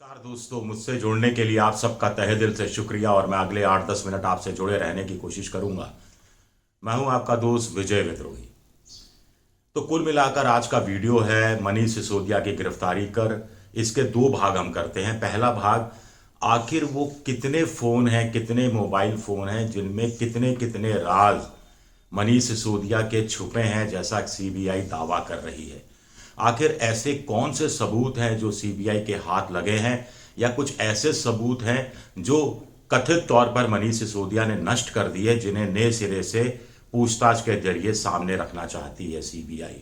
नमस्कार दोस्तों, मुझसे जुड़ने के लिए आप सबका तहे दिल से शुक्रिया और मैं अगले 8-10 मिनट आपसे जुड़े रहने की कोशिश करूंगा। मैं हूं आपका दोस्त विजय विद्रोही। तो कुल मिलाकर आज का वीडियो है मनीष सिसोदिया की गिरफ्तारी कर। इसके दो भाग हम करते हैं। पहला भाग, आखिर वो कितने फ़ोन हैं, कितने मोबाइल फ़ोन हैं जिनमें कितने कितने राज मनीष सिसोदिया के छुपे हैं, जैसा सीबीआई दावा कर रही है। आखिर ऐसे कौन से सबूत हैं जो सीबीआई के हाथ लगे हैं, या कुछ ऐसे सबूत हैं जो कथित तौर पर मनीष सिसोदिया ने नष्ट कर दिए, जिन्हें नए सिरे से पूछताछ के जरिए सामने रखना चाहती है सीबीआई।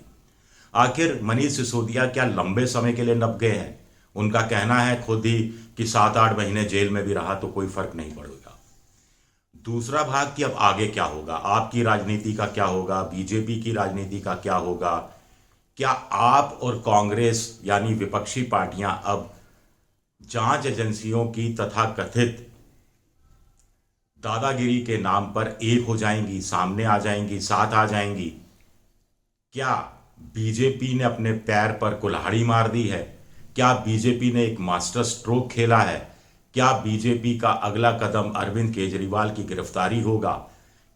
आखिर मनीष सिसोदिया क्या लंबे समय के लिए नप गए हैं? उनका कहना है खुद ही कि 7-8 महीने जेल में भी रहा तो कोई फर्क नहीं पड़ेगा। दूसरा भाग कि अब आगे क्या होगा, आपकी राजनीति का क्या होगा, बीजेपी की राजनीति का क्या होगा। क्या आप और कांग्रेस यानी विपक्षी पार्टियां अब जांच एजेंसियों की तथा कथित दादागिरी के नाम पर एक हो जाएंगी, सामने आ जाएंगी, साथ आ जाएंगी? क्या बीजेपी ने अपने पैर पर कुल्हाड़ी मार दी है? क्या बीजेपी ने एक मास्टर स्ट्रोक खेला है? क्या बीजेपी का अगला कदम अरविंद केजरीवाल की गिरफ्तारी होगा?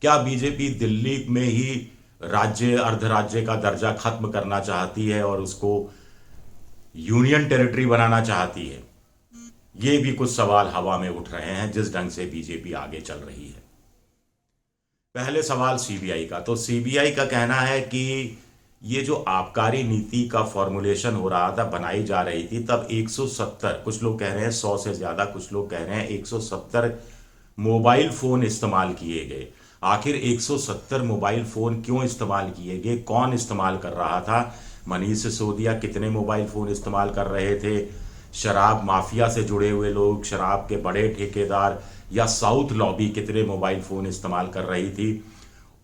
क्या बीजेपी दिल्ली में ही राज्य अर्धराज्य का दर्जा खत्म करना चाहती है और उसको यूनियन टेरिटरी बनाना चाहती है? ये भी कुछ सवाल हवा में उठ रहे हैं जिस ढंग से बीजेपी आगे चल रही है। पहले सवाल सीबीआई का। तो सीबीआई का कहना है कि ये जो आबकारी नीति का फॉर्मुलेशन हो रहा था, बनाई जा रही थी, तब 170, कुछ लोग कह रहे हैं 100 से ज़्यादा, कुछ लोग कह रहे हैं 170 मोबाइल फ़ोन इस्तेमाल किए गए। आखिर 170 मोबाइल फ़ोन क्यों इस्तेमाल किए गए? कौन इस्तेमाल कर रहा था? मनीष सिसोदिया कितने मोबाइल फ़ोन इस्तेमाल कर रहे थे? शराब माफिया से जुड़े हुए लोग, शराब के बड़े ठेकेदार या साउथ लॉबी कितने मोबाइल फ़ोन इस्तेमाल कर रही थी?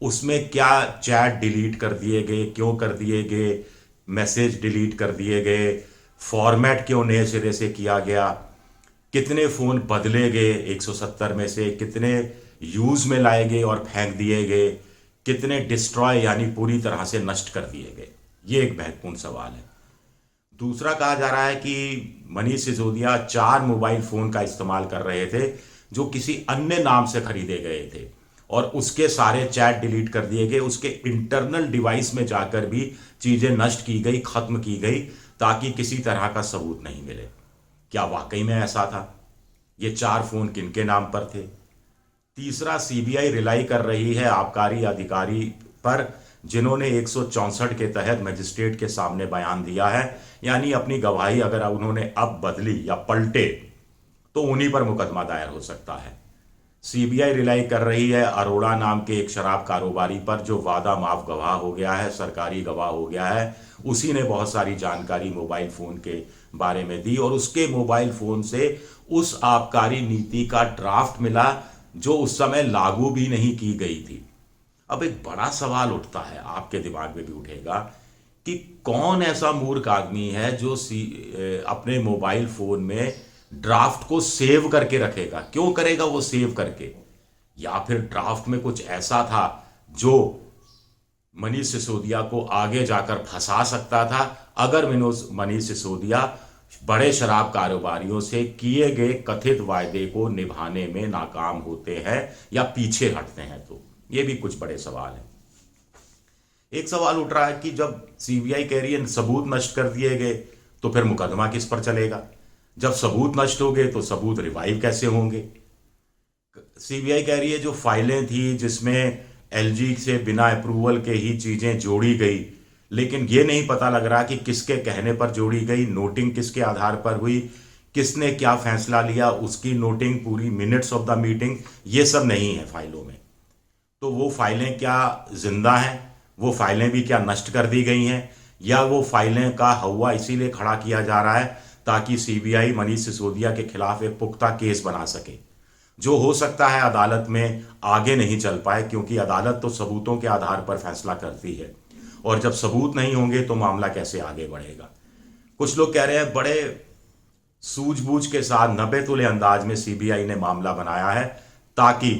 उसमें क्या चैट डिलीट कर दिए गए, क्यों कर दिए गए? मैसेज डिलीट कर दिए गए? फॉर्मेट क्यों नए सिरे से किया गया? कितने फ़ोन बदले गए? 170 में से कितने यूज़ में लाए गए और फेंक दिए गए? कितने डिस्ट्रॉय यानी पूरी तरह से नष्ट कर दिए गए? ये एक महत्वपूर्ण सवाल है। दूसरा, कहा जा रहा है कि मनीष सिसोदिया 4 मोबाइल फ़ोन का इस्तेमाल कर रहे थे जो किसी अन्य नाम से खरीदे गए थे और उसके सारे चैट डिलीट कर दिए गए। उसके इंटरनल डिवाइस में जाकर भी चीज़ें नष्ट की गई, ख़त्म की गई, ताकि किसी तरह का सबूत नहीं मिले। क्या वाकई में ऐसा था? ये 4 फ़ोन किनके नाम पर थे? तीसरा, सीबीआई रिलाई कर रही है आबकारी अधिकारी पर जिन्होंने 164 के तहत मजिस्ट्रेट के सामने बयान दिया है, यानी अपनी गवाही अगर उन्होंने अब बदली या पलटे तो उन्हीं पर मुकदमा दायर हो सकता है। सीबीआई रिलाई कर रही है अरोड़ा नाम के एक शराब कारोबारी पर जो वादा माफ गवाह हो गया है, सरकारी गवाह हो गया है। उसी ने बहुत सारी जानकारी मोबाइल फ़ोन के बारे में दी और उसके मोबाइल फ़ोन से उस आबकारी नीति का ड्राफ्ट मिला जो उस समय लागू भी नहीं की गई थी। अब एक बड़ा सवाल उठता है, आपके दिमाग में भी उठेगा, कि कौन ऐसा मूर्ख आदमी है जो अपने मोबाइल फ़ोन में ड्राफ्ट को सेव करके रखेगा? क्यों करेगा वो सेव करके? या फिर ड्राफ्ट में कुछ ऐसा था जो मनीष सिसोदिया को आगे जाकर फंसा सकता था अगर मनीष सिसोदिया बड़े शराब कारोबारियों से किए गए कथित वायदे को निभाने में नाकाम होते हैं या पीछे हटते हैं? तो ये भी कुछ बड़े सवाल हैं। एक सवाल उठ रहा है कि जब सीबीआई कह रही है सबूत नष्ट कर दिए गए, तो फिर मुकदमा किस पर चलेगा? जब सबूत नष्ट हो गए तो सबूत रिवाइव कैसे होंगे? सीबीआई कह रही है जो फाइलें थी जिसमें एलजी से बिना अप्रूवल के ही चीज़ें जोड़ी गई, लेकिन ये नहीं पता लग रहा कि किसके कहने पर जोड़ी गई, नोटिंग किसके आधार पर हुई, किसने क्या फैसला लिया, उसकी नोटिंग, पूरी मिनट्स ऑफ द मीटिंग, ये सब नहीं है फाइलों में। तो वो फाइलें क्या जिंदा हैं? वो फाइलें भी क्या नष्ट कर दी गई हैं? या वो फाइलें का हवा इसीलिए खड़ा किया जा रहा है ताकि सीबीआई मनीष सिसोदिया के खिलाफ एक पुख्ता केस बना सके, जो हो सकता है अदालत में आगे नहीं चल पाए, क्योंकि अदालत तो सबूतों के आधार पर फैसला करती है और जब सबूत नहीं होंगे तो मामला कैसे आगे बढ़ेगा? कुछ लोग कह रहे हैं बड़े सूझबूझ के साथ 90 तुले अंदाज में सीबीआई ने मामला बनाया है ताकि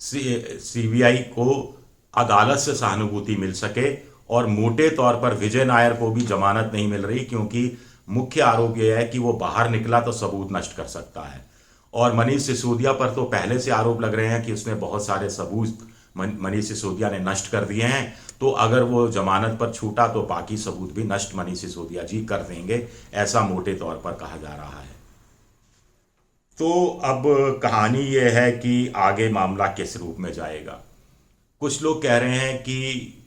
सीबीआई को अदालत से सहानुभूति मिल सके। और मोटे तौर पर विजय नायर को भी जमानत नहीं मिल रही, क्योंकि मुख्य आरोप यह है कि वो बाहर निकला तो सबूत नष्ट कर सकता है। और मनीष सिसोदिया पर तो पहले से आरोप लग रहे हैं कि उसने बहुत सारे सबूत मनीष सिसोदिया ने नष्ट कर दिए हैं। तो अगर वो जमानत पर छूटा तो बाकी सबूत भी नष्ट मनीष सिसोदिया जी कर देंगे, ऐसा मोटे तौर पर कहा जा रहा है। तो अब कहानी यह है कि आगे मामला किस रूप में जाएगा। कुछ लोग कह रहे हैं कि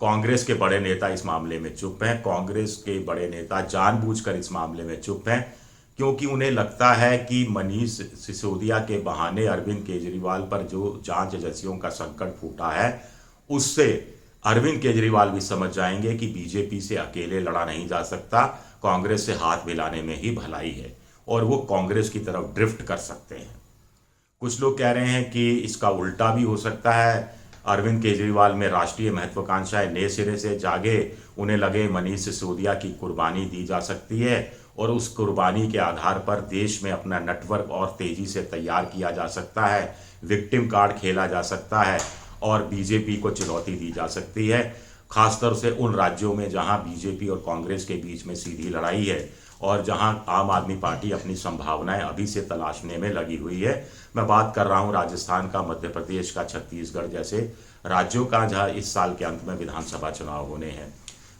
कांग्रेस के बड़े नेता इस मामले में चुप हैं, कांग्रेस के बड़े नेता जानबूझकर इस मामले में चुप हैं, क्योंकि उन्हें लगता है कि मनीष सिसोदिया के बहाने अरविंद केजरीवाल पर जो जांच एजेंसियों का संकट फूटा है, उससे अरविंद केजरीवाल भी समझ जाएंगे कि बीजेपी से अकेले लड़ा नहीं जा सकता, कांग्रेस से हाथ मिलाने में ही भलाई है, और वो कांग्रेस की तरफ ड्रिफ्ट कर सकते हैं। कुछ लोग कह रहे हैं कि इसका उल्टा भी हो सकता है, अरविंद केजरीवाल में राष्ट्रीय महत्वाकांक्षाएं नए सिरे से जागे, उन्हें लगे मनीष सिसोदिया की कुर्बानी दी जा सकती है और उस कुर्बानी के आधार पर देश में अपना नेटवर्क और तेजी से तैयार किया जा सकता है, विक्टिम कार्ड खेला जा सकता है और बीजेपी को चुनौती दी जा सकती है, खासतौर से उन राज्यों में जहां बीजेपी और कांग्रेस के बीच में सीधी लड़ाई है और जहां आम आदमी पार्टी अपनी संभावनाएं अभी से तलाशने में लगी हुई है। मैं बात कर रहा हूं राजस्थान का, मध्य प्रदेश का, छत्तीसगढ़ जैसे राज्यों का, जहां इस साल के अंत में विधानसभा चुनाव होने हैं।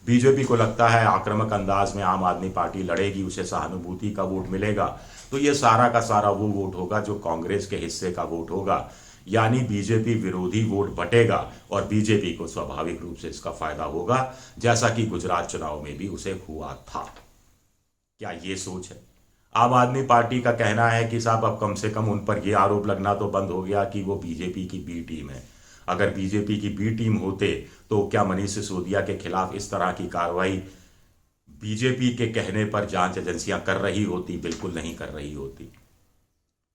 बीजेपी को लगता है आक्रामक अंदाज में आम आदमी पार्टी लड़ेगी, उसे सहानुभूति का वोट मिलेगा, तो ये सारा का सारा वो वोट होगा जो कांग्रेस के हिस्से का वोट होगा, यानी बीजेपी विरोधी वोट बटेगा और बीजेपी को स्वाभाविक रूप से इसका फायदा होगा, जैसा कि गुजरात चुनाव में भी उसे हुआ था। क्या ये सोच है? आम आदमी पार्टी का कहना है कि साहब अब कम से कम उन पर यह आरोप लगना तो बंद हो गया कि वो बीजेपी की बी टीम है। अगर बीजेपी की बी टीम होते तो क्या मनीष सिसोदिया के खिलाफ इस तरह की कार्रवाई बीजेपी के कहने पर जांच एजेंसियां कर रही होती? बिल्कुल नहीं कर रही होती।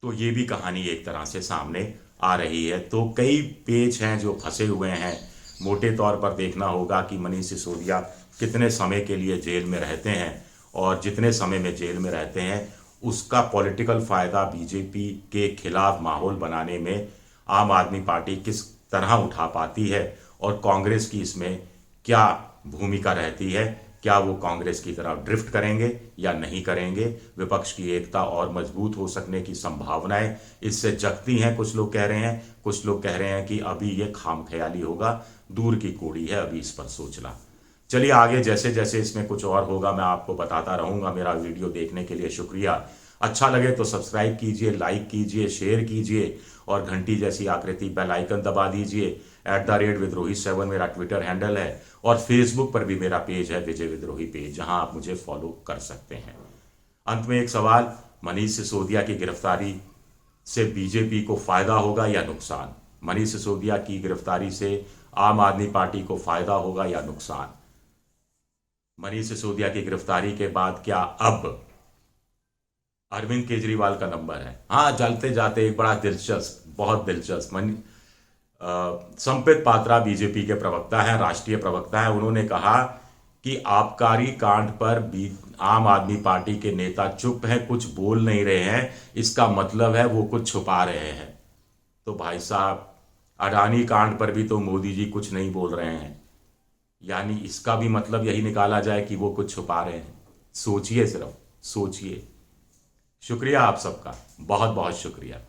तो ये भी कहानी एक तरह से सामने आ रही है। तो कई पेच हैं जो फंसे हुए हैं। मोटे तौर पर देखना होगा कि मनीष सिसोदिया कितने समय के लिए जेल में रहते हैं और जितने समय में जेल में रहते हैं उसका पॉलिटिकल फ़ायदा बीजेपी के खिलाफ माहौल बनाने में आम आदमी पार्टी किस तरह उठा पाती है और कांग्रेस की इसमें क्या भूमिका रहती है। क्या वो कांग्रेस की तरफ ड्रिफ्ट करेंगे या नहीं करेंगे? विपक्ष की एकता और मजबूत हो सकने की संभावनाएं इससे जगती हैं, कुछ लोग कह रहे हैं। कुछ लोग कह रहे हैं कि अभी ये खामख्याली होगा, दूर की कौड़ी है, अभी इस पर सोचना। चलिए आगे जैसे जैसे इसमें कुछ और होगा मैं आपको बताता रहूँगा। मेरा वीडियो देखने के लिए शुक्रिया। अच्छा लगे तो सब्सक्राइब कीजिए, लाइक कीजिए, शेयर कीजिए और घंटी जैसी आकृति बेल आइकन दबा दीजिए। @विद्रोही7 मेरा ट्विटर हैंडल है और फेसबुक पर भी मेरा पेज है विजय विद्रोही पेज, जहां आप मुझे फॉलो कर सकते हैं। अंत में एक सवाल, मनीष सिसोदिया की गिरफ्तारी से बीजेपी को फायदा होगा या नुकसान? मनीष सिसोदिया की गिरफ्तारी से आम आदमी पार्टी को फायदा होगा या नुकसान? मनीष सिसोदिया की गिरफ्तारी के बाद क्या अब अरविंद केजरीवाल का नंबर है? हाँ, चलते जाते एक बड़ा दिलचस्प, बहुत दिलचस्प, संबित पात्रा बीजेपी के प्रवक्ता हैं, राष्ट्रीय प्रवक्ता हैं। उन्होंने कहा कि आबकारी कांड पर आम आदमी पार्टी के नेता चुप हैं, कुछ बोल नहीं रहे हैं, इसका मतलब है वो कुछ छुपा रहे हैं। तो भाई साहब, अडानी कांड पर भी तो मोदी जी कुछ नहीं बोल रहे हैं, यानी इसका भी मतलब यही निकाला जाए कि वो कुछ छुपा रहे हैं। सोचिए, सिर्फ सोचिए। शुक्रिया आप सबका, बहुत बहुत शुक्रिया।